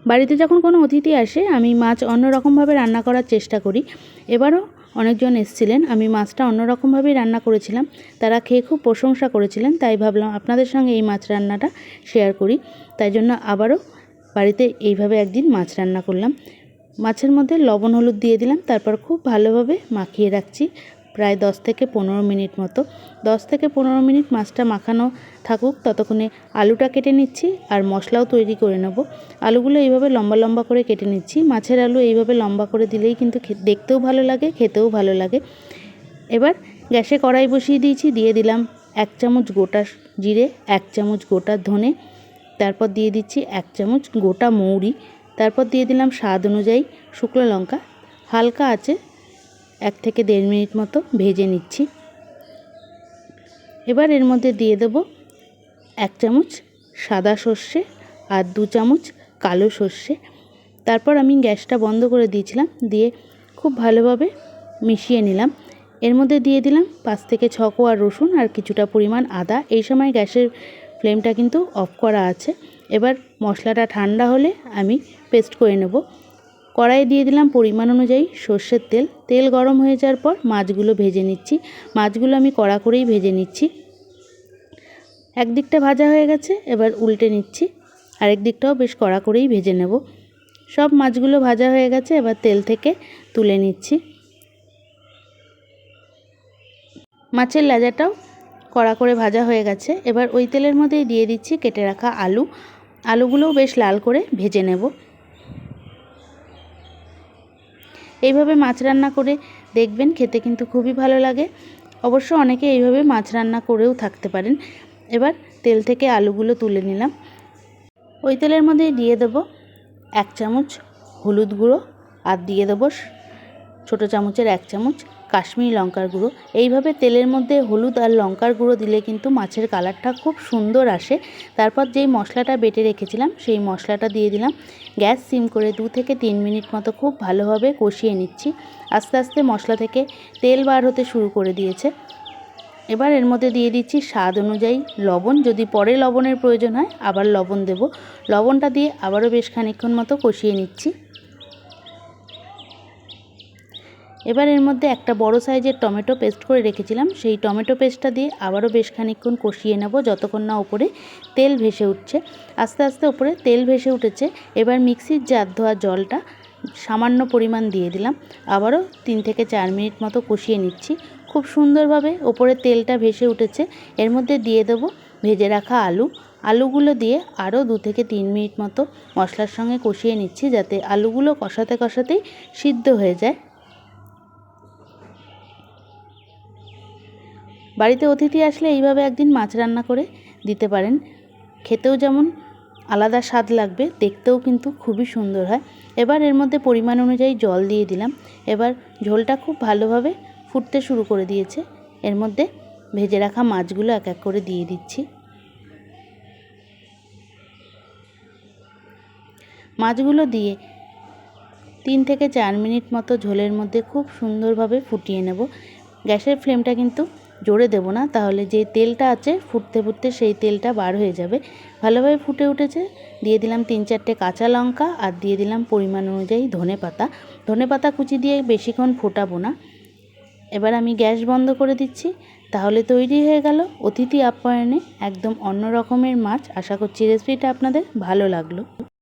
বাড়িতে যখন কোনো অতিথি আসে আমি মাছ অন্যরকমভাবে রান্না করার চেষ্টা করি। এবারও অনেকজন এসেছিলেন, আমি মাছটা অন্যরকমভাবেই রান্না করেছিলাম। তারা খেয়ে খুব প্রশংসা করেছিলেন, তাই ভাবলাম আপনাদের সঙ্গে এই মাছ রান্নাটা শেয়ার করি। তাই জন্য আবারও বাড়িতে এইভাবে একদিন মাছ রান্না করলাম। মাছের মধ্যে লবণ হলুদ দিয়ে দিলাম, তারপর খুব ভালোভাবে মাখিয়ে রাখছি প্রায় 10 থেকে 15 মিনিট মতো। 10 থেকে 15 মিনিট মাছটা মাখানো থাকুক, ততক্ষণে আলুটা কেটে নিচ্ছি আর মশলাও তৈরি করে নেব। আলুগুলো এইভাবে লম্বা লম্বা করে কেটে নিচ্ছি। মাছের আলু এইভাবে লম্বা করে দিলেই কিন্তু দেখতেও ভালো লাগে, খেতেও ভালো লাগে। এবার গ্যাসে কড়াই বসিয়ে দিয়েছি, দিয়ে দিলাম 1 চামচ গোটা জিরে, 1 চামচ গোটা ধনে, তারপর দিয়ে দিচ্ছি 1 চামচ গোটা মৌরি, তারপর দিয়ে দিলাম স্বাদ অনুযায়ী শুকনো লঙ্কা। হালকা আঁচে 1 থেকে 1.5 মিনিট মতো ভেজে নিচ্ছি। এবার এর মধ্যে দিয়ে দেব 1 চামচ সাদা সর্ষে আর 2 চামচ কালো সর্ষে। তারপর আমি গ্যাসটা বন্ধ করে দিয়েছিলাম, দিয়ে খুব ভালোভাবে মিশিয়ে নিলাম। এর মধ্যে দিয়ে দিলাম 5 থেকে 6 কোয়া রসুন আর কিছুটা পরিমাণ আদা। এই সময় গ্যাসের ফ্লেমটা কিন্তু অফ করা আছে। এবার মশলাটা ঠান্ডা হলে আমি পেস্ট করে নেব। কড়াইয়ে দিয়ে দিলাম পরিমাণ অনুযায়ী সর্ষের তেল। তেল গরম হয়ে যাওয়ার পর মাছগুলো ভেজে নিচ্ছি। মাছগুলো আমি কড়া করেই ভেজে নিচ্ছি। একদিকটা ভাজা হয়ে গেছে, এবার উল্টে নিচ্ছি। আরেক দিকটাও বেশ কড়া করেই ভেজে নেব। সব মাছগুলো ভাজা হয়ে গেছে, এবার তেল থেকে তুলে নিচ্ছি। মাছের লেজাটাও কড়া করে ভাজা হয়ে গেছে। এবার ওই তেলের মধ্যেই দিয়ে দিচ্ছি কেটে রাখা আলু। আলুগুলোও বেশ লাল করে ভেজে নেব। এইভাবে মাছ রান্না করে দেখবেন, খেতে কিন্তু খুবই ভালো লাগে। অবশ্য অনেকে এইভাবে মাছ রান্না করেও থাকতে পারেন। এবার তেল থেকে আলুগুলো তুলে নিলাম। ওই তেলের মধ্যেই দিয়ে দেব 1 চামচ হলুদ গুঁড়ো আর দিয়ে দেব ছোটো চামচের 1 চামচ কাশ্মীরি লঙ্কার গুঁড়ো। এইভাবে তেলের মধ্যে হলুদ আর লঙ্কার গুঁড়ো দিলে কিন্তু মাছের কালারটা খুব সুন্দর আসে। তারপর যেই মশলাটা বেটে রেখেছিলাম সেই মশলাটা দিয়ে দিলাম। গ্যাস সিম করে 2 থেকে 3 মিনিট মতো খুব ভালোভাবে কষিয়ে নিচ্ছি। আস্তে আস্তে মশলা থেকে তেল বার হতে শুরু করে দিয়েছে। এবার এর মধ্যে দিয়ে দিচ্ছি স্বাদ অনুযায়ী লবণ। যদি পরে লবণের প্রয়োজন হয় আবার লবণ দেব। লবণটা দিয়ে আবারও বেশ খানিকক্ষণ মতো কষিয়ে নিচ্ছি। এবার এর মধ্যে একটা বড় সাইজের টমেটো পেস্ট করে রেখেছিলাম, সেই টমেটো পেস্টটা দিয়ে আবারও বেশ খানিকক্ষণ কষিয়ে নেব, যতক্ষণ না উপরে তেল ভেসে উঠছে। আস্তে আস্তে উপরে তেল ভেসে উঠেছে। এবার মিক্সির জার ধোয়া জলটা সামান্য পরিমাণ দিয়ে দিলাম। আবারও 3 থেকে 4 মিনিট মতো কষিয়ে নিচ্ছি। খুব সুন্দরভাবে ওপরে তেলটা ভেসে উঠেছে। এর মধ্যে দিয়ে দেব ভেজে রাখা আলু। আলুগুলো দিয়ে আরও 2 থেকে 3 মিনিট মতো মশলার সঙ্গে কষিয়ে নিচ্ছি, যাতে আলুগুলো কষাতে কষাতেই সিদ্ধ হয়ে যায়। বাড়িতে অতিথি আসলে এইভাবে একদিন মাছ রান্না করে দিতে পারেন। খেতেও যেমন আলাদা স্বাদ লাগবে, দেখতেও কিন্তু খুবই সুন্দর হয়। এবার এর মধ্যে পরিমাণ অনুযায়ী জল দিয়ে দিলাম। এবার ঝোলটা খুব ভালোভাবে ফুটতে শুরু করে দিয়েছে। এর মধ্যে ভেজে রাখা মাছগুলো এক এক করে দিয়ে দিচ্ছি। মাছগুলো দিয়ে 3 থেকে 4 মিনিট মতো ঝোলের মধ্যে খুব সুন্দরভাবে ফুটিয়ে নেব। গ্যাসের ফ্লেমটা কিন্তু জোরে দেব না, তাহলে যে তেলটা আছে ফুটতে ফুটতে সেই তেলটা বার হয়ে যাবে। ভালোভাবে ফুটে উঠেছে। দিয়ে দিলাম 3-4টে কাঁচা লঙ্কা আর দিয়ে দিলাম পরিমাণ অনুযায়ী ধনেপাতা। ধনেপাতা কুচি দিয়ে বেশিক্ষণ ফোটাবো না। এবার আমি গ্যাস বন্ধ করে দিচ্ছি। তাহলে তৈরি হয়ে গেল অতিথি আপ্যায়নে একদম অন্য রকমের মাছ। আশা করছি রেসিপিটা আপনাদের ভালো লাগলো।